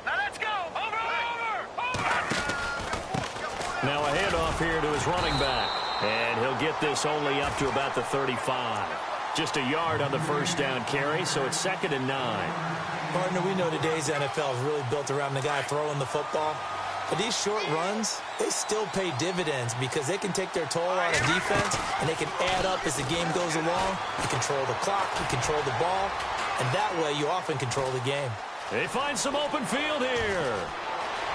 Now let's go. Over.
Now a handoff here to his running back. And he'll get this only up to about the 35. Just a yard on the first down carry, so it's 2nd and 9.
Partner, we know today's NFL is really built around the guy throwing the football. But these short runs, they still pay dividends because they can take their toll on a defense and they can add up as the game goes along. You control the clock, you control the ball, and that way you often control the game.
They find some open field here.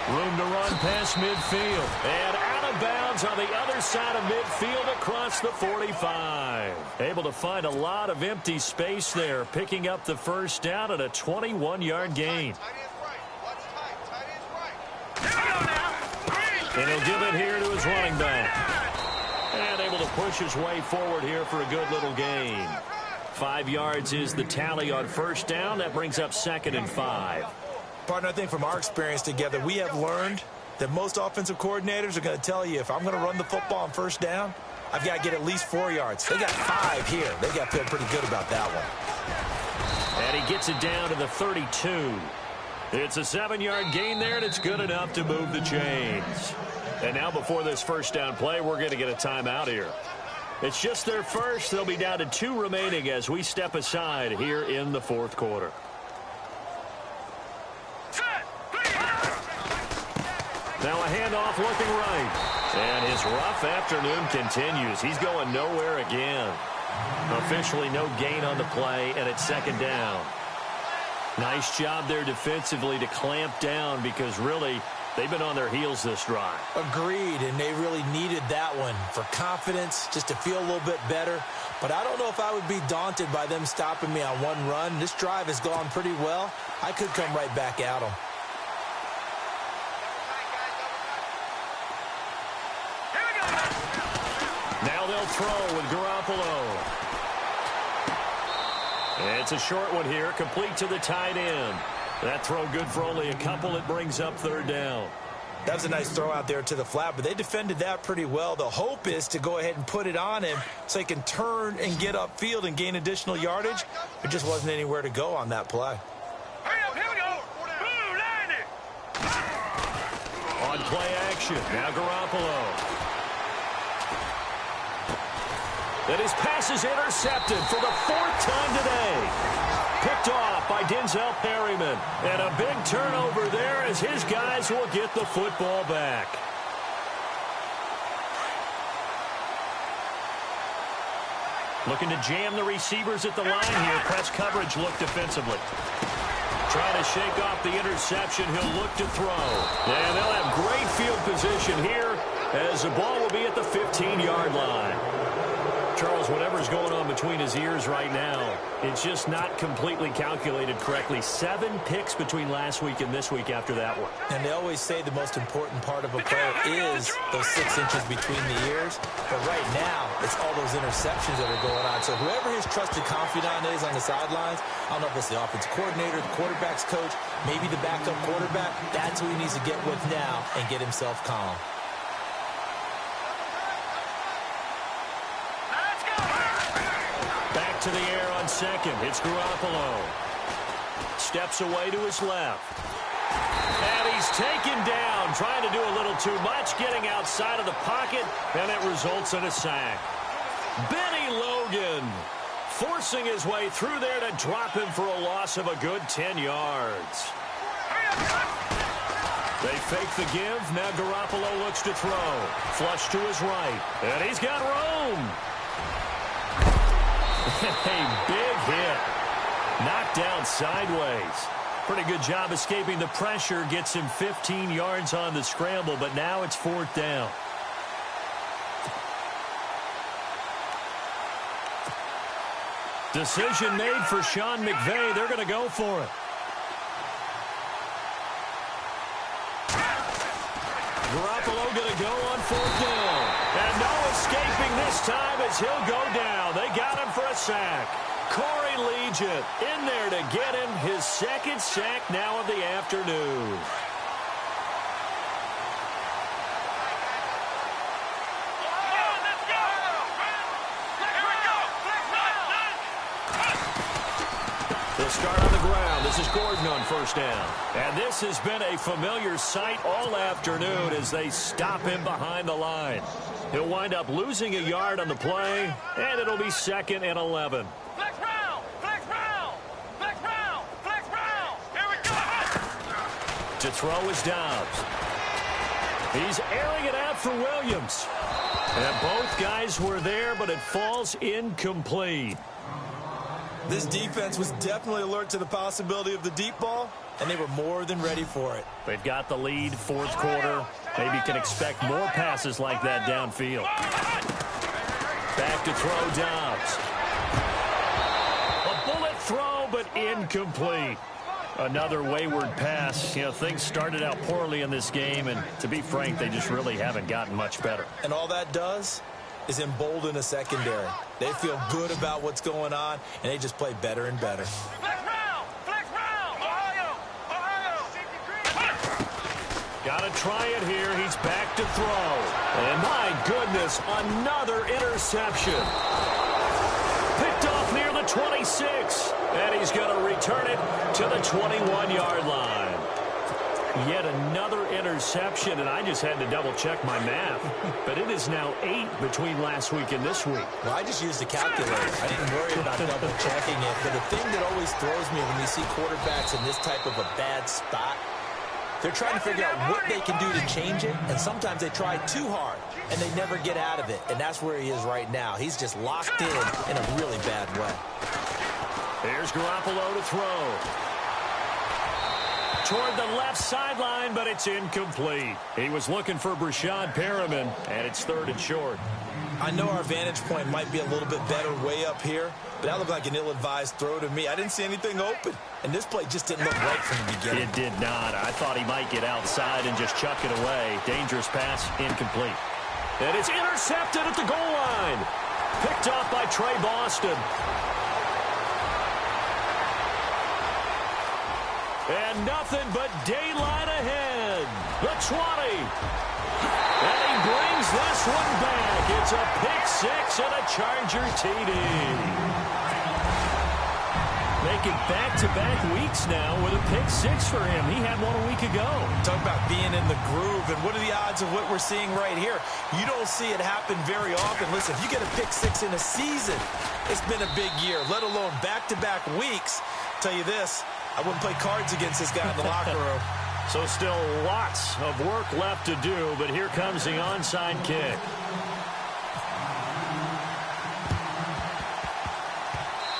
Room to run past midfield. And out of bounds on the other side of midfield across the 45. Able to find a lot of empty space there, picking up the first down at a 21-yard gain. And he'll give it here to his running back. And able to push his way forward here for a good little gain. 5 yards is the tally on first down. That brings up 2nd and 5.
Partner, I think from our experience together, we have learned that most offensive coordinators are going to tell you, if I'm going to run the football on first down, I've got to get at least 4 yards. They got 5 here. They got to feel pretty good about that one.
And he gets it down to the 32. It's a 7-yard gain there, and it's good enough to move the chains. And now before this first down play, we're going to get a timeout here. It's just their first. They'll be down to 2 remaining as we step aside here in the fourth quarter. Now a handoff looking right. And his rough afternoon continues. He's going nowhere again. Officially no gain on the play, and it's 2nd down. Nice job there defensively to clamp down, because really they've been on their heels this drive.
Agreed, and they really needed that one for confidence, just to feel a little bit better. But I don't know if I would be daunted by them stopping me on one run. This drive has gone pretty well. I could come right back at them.
Now they'll throw with Garoppolo. It's a short one here, complete to the tight end. That throw good for only a couple. It brings up 3rd down.
That was a nice throw out there to the flat, but they defended that pretty well. The hope is to go ahead and put it on him so he can turn and get upfield and gain additional yardage. There just wasn't anywhere to go on that play.
Hurry up, here we go. Ooh, land it.
On play action, now Garoppolo. And his pass is intercepted for the 4th time today. Picked off by Denzel Perryman. And a big turnover there as his guys will get the football back. Looking to jam the receivers at the line here. Press coverage look defensively. Trying to shake off the interception. He'll look to throw. And they'll have great field position here as the ball will be at the 15-yard line. Charles, whatever's going on between his ears right now, it's just not completely calculated correctly. 7 picks between last week and this week after that one.
And they always say the most important part of a player is those 6 inches between the ears. But right now, it's all those interceptions that are going on. So whoever his trusted confidant is on the sidelines, I don't know if it's the offensive coordinator, the quarterback's coach, maybe the backup quarterback, that's who he needs to get with now and get himself calm.
To the air on second. It's Garoppolo. Steps away to his left. And he's taken down, trying to do a little too much, getting outside of the pocket, and it results in a sack. Benny Logan forcing his way through there to drop him for a loss of a good 10 yards. They fake the give. Now Garoppolo looks to throw. Flush to his right. And he's got room. A big hit. Knocked down sideways. Pretty good job escaping the pressure. Gets him 15 yards on the scramble, but now it's 4th down. Decision made for Sean McVay. They're going to go for it. Garoppolo going to go on 4th down. And no escaping this time as he'll go down. They got him for a sack. Corey Legent in there to get him his 2nd sack now of the afternoon. They'll start on the ground. This is Gordon on 1st down. And this has been a familiar sight all afternoon as they stop him behind the line. He'll wind up losing a yard on the play, and it'll be 2nd and 11.
Flex round! Flex round! Flex round! Flex round! Here we go!
To throw is Dobbs. He's airing it out for Williams. And both guys were there, but it falls incomplete.
This defense was definitely alert to the possibility of the deep ball, and they were more than ready for it.
They've got the lead, 4th quarter. Maybe can expect more passes like that downfield. Back to throw Dobbs. A bullet throw, but incomplete. Another wayward pass. You know, things started out poorly in this game, and to be frank, they just really haven't gotten much better.
And all that does is embolden a secondary. They feel good about what's going on, and they just play better and better.
Flex round! Flex round! Ohio! Ohio!
Got to try it here. He's back to throw. And my goodness, another interception. Picked off near the 26. And he's going to return it to the 21-yard line. Yet another interception, and I just had to double-check my math. But it is now 8 between last week and this week.
Well, I just used a calculator. I didn't worry about double-checking it. But the thing that always throws me when we see quarterbacks in this type of a bad spot, they're trying to figure out what they can do to change it, and sometimes they try too hard, and they never get out of it. And that's where he is right now. He's just locked in a really bad way.
Here's Garoppolo to throw. Toward the left sideline, but it's incomplete. He was looking for Brashad Perriman, and it's 3rd and short.
I know our vantage point might be a little bit better way up here, but that looked like an ill-advised throw to me. I didn't see anything open, and this play just didn't look right from the beginning.
It did not. I thought he might get outside and just chuck it away. Dangerous pass, incomplete. And it's intercepted at the goal line. Picked off by Trey Boston. And nothing but daylight ahead. The 20. And he brings this one back. It's a pick-6 and a Charger TD. Making back-to-back weeks now with a pick-6 for him. He had one a week ago.
Talk about being in the groove, and what are the odds of what we're seeing right here? You don't see it happen very often. Listen, if you get a pick-6 in a season, it's been a big year, let alone back-to-back weeks. Tell you this, I wouldn't play cards against this guy in the locker room.
So still lots of work left to do, but here comes the onside kick.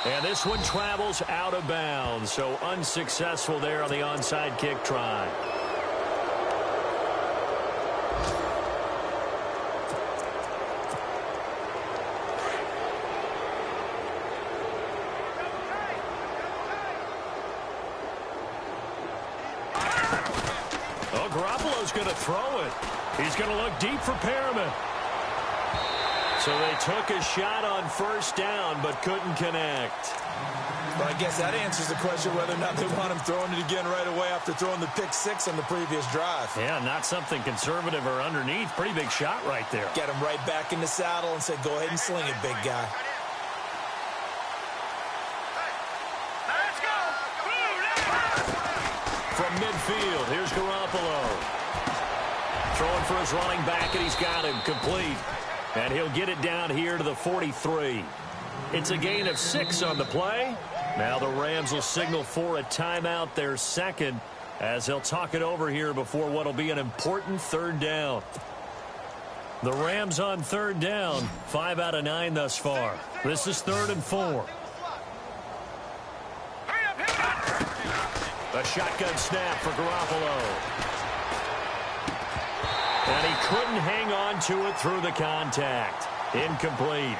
And this one travels out of bounds, so unsuccessful there on the onside kick try. Garoppolo's going to throw it. He's going to look deep for Perriman. So they took a shot on 1st down, but couldn't connect.
Well, I guess that answers the question whether or not they want him throwing it again right away after throwing the pick-6 on the previous drive.
Yeah, not something conservative or underneath. Pretty big shot right there.
Get him right back in the saddle and say, go ahead and sling it, big guy.
From midfield, here's Garoppolo. Throwing for his running back, and he's got him complete. And he'll get it down here to the 43. It's a gain of 6 on the play. Now the Rams will signal for a timeout, their second, as they'll talk it over here before what will be an important third down. The Rams on third down, 5 out of 9 thus far. This is 3rd and 4. A shotgun snap for Garoppolo. And he couldn't hang on to it through the contact. Incomplete.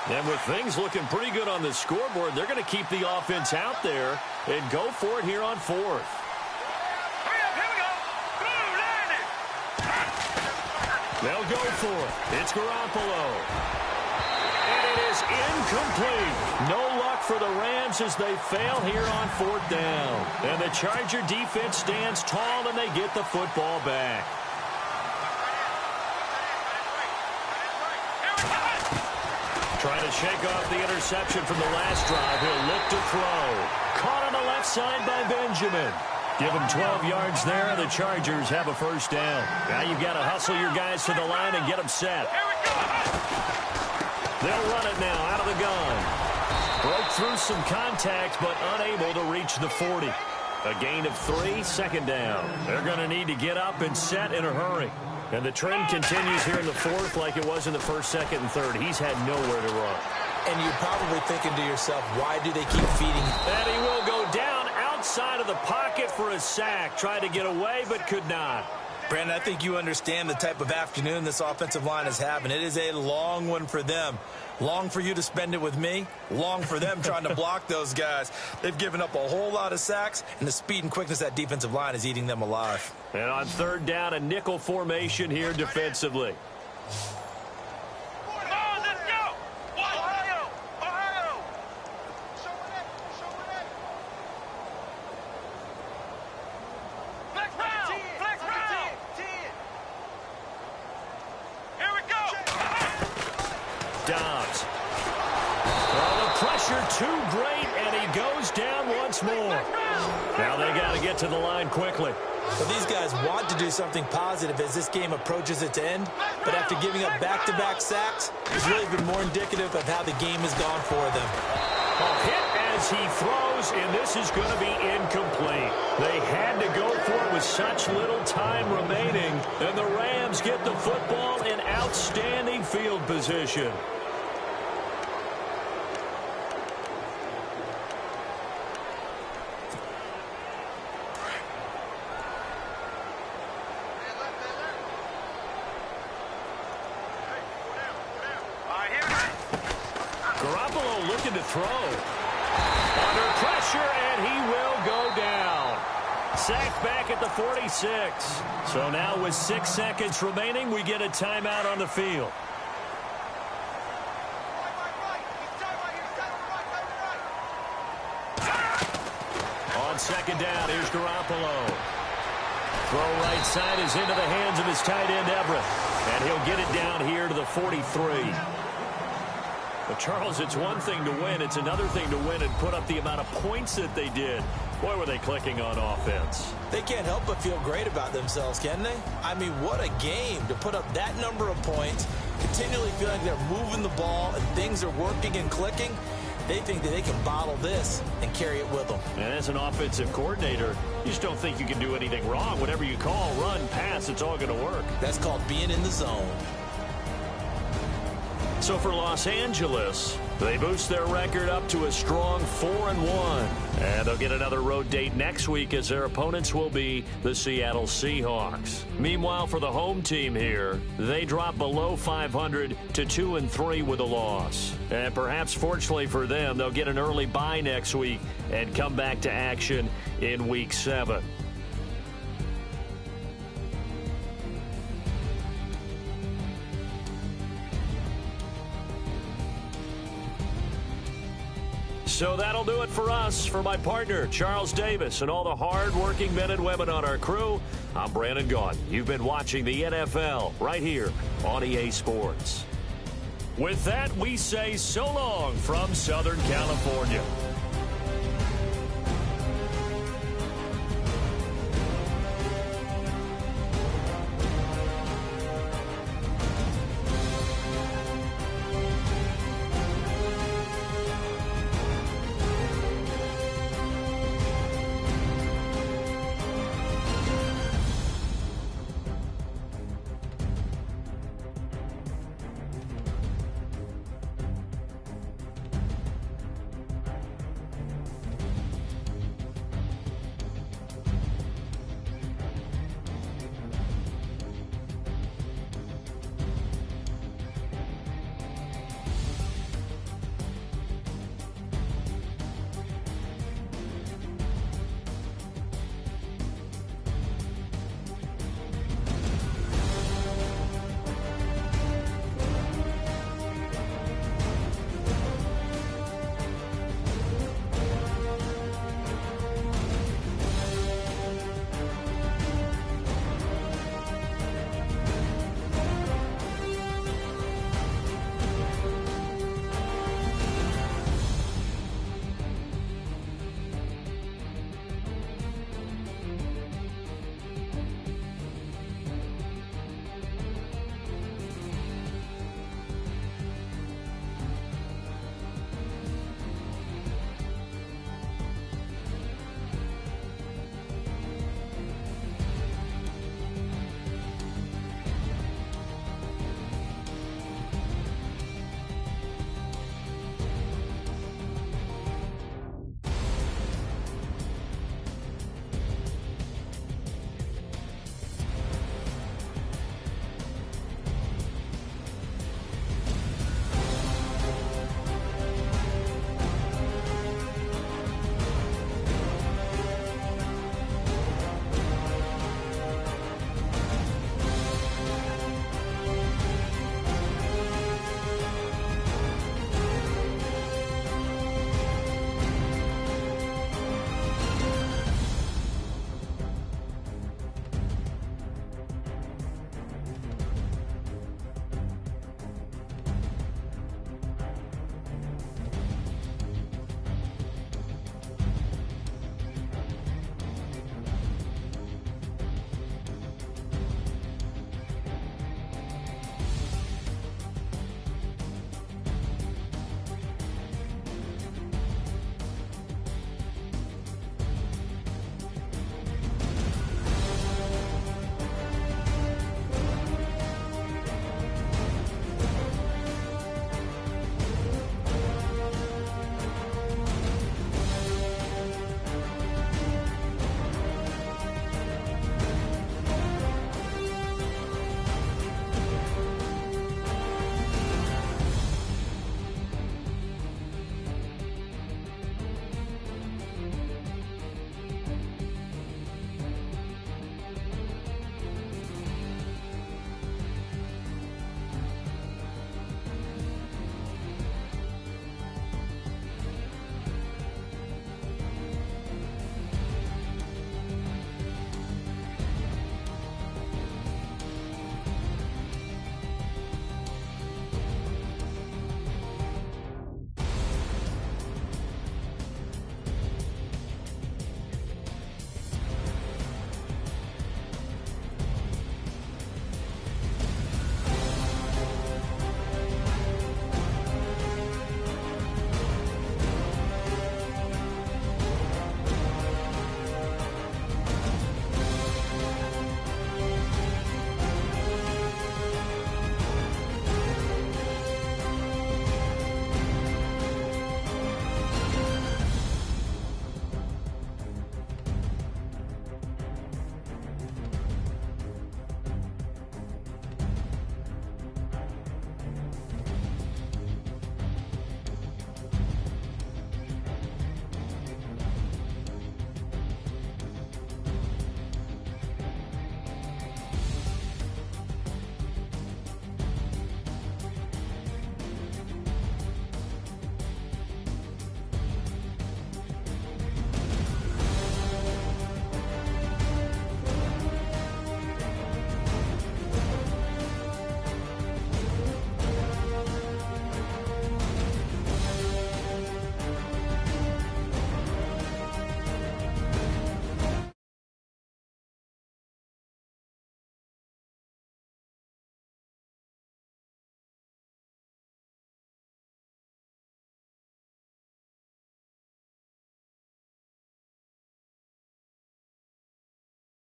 And with things looking pretty good on the scoreboard, they're going to keep the offense out there and go for it here on 4th. They'll go for it. It's Garoppolo. And it is incomplete. No luck for the Rams as they fail here on 4th down. And the Charger defense stands tall and they get the football back. Trying to shake off the interception from the last drive. He'll look to throw. Caught on the left side by Benjamin. Give him 12 yards there. The Chargers have a first down. Now you've got to hustle your guys to the line and get them set. They'll run it now out of the gun. Broke through some contact, but unable to reach the 40. A gain of 3, second down. They're going to need to get up and set in a hurry. And the trend continues here in the 4th like it was in the 1st, 2nd, and 3rd. He's had nowhere to run.
And you're probably thinking to yourself, why do they keep feeding?
And he will go down outside of the pocket for a sack. Tried to get away, but could not.
Brandon, I think you understand the type of afternoon this offensive line is having. It is a long one for them. Long for you to spend it with me. Long for them trying to block those guys. They've given up a whole lot of sacks, and the speed and quickness of that defensive line is eating them alive.
And on 3rd down, a nickel formation here defensively. Too great, and he goes down once more. Now they got to get to the line quickly.
Well, these guys want to do something positive as this game approaches its end, but after giving up back-to-back sacks, it's really been more indicative of how the game has gone for them.
A hit as he throws, and this is going to be incomplete. They had to go for it with such little time remaining, and the Rams get the football in outstanding field position. Garoppolo looking to throw. Under pressure, and he will go down. Sacked back at the 46. So now with 6 seconds remaining, we get a timeout on the field. On 2nd down, here's Garoppolo. Throw right side is into the hands of his tight end, Everett. And he'll get it down here to the 43. But, Charles, it's one thing to win. It's another thing to win and put up the amount of points that they did. Boy, were they clicking on offense.
They can't help but feel great about themselves, can they? I mean, what a game to put up that number of points, continually feeling they're moving the ball and things are working and clicking. They think that they can bottle this and carry it with them.
And as an offensive coordinator, you just don't think you can do anything wrong. Whatever you call, run, pass, it's all going to work.
That's called being in the zone.
So for Los Angeles, they boost their record up to a strong 4-1. And they'll get another road date next week as their opponents will be the Seattle Seahawks. Meanwhile, for the home team here, they drop below 500 to 2-3 with a loss. And perhaps fortunately for them, they'll get an early bye next week and come back to action in Week 7. So that'll do it for us. For my partner, Charles Davis, and all the hard-working men and women on our crew, I'm Brandon Gaughan. You've been watching the NFL right here on EA Sports. With that, we say so long from Southern California.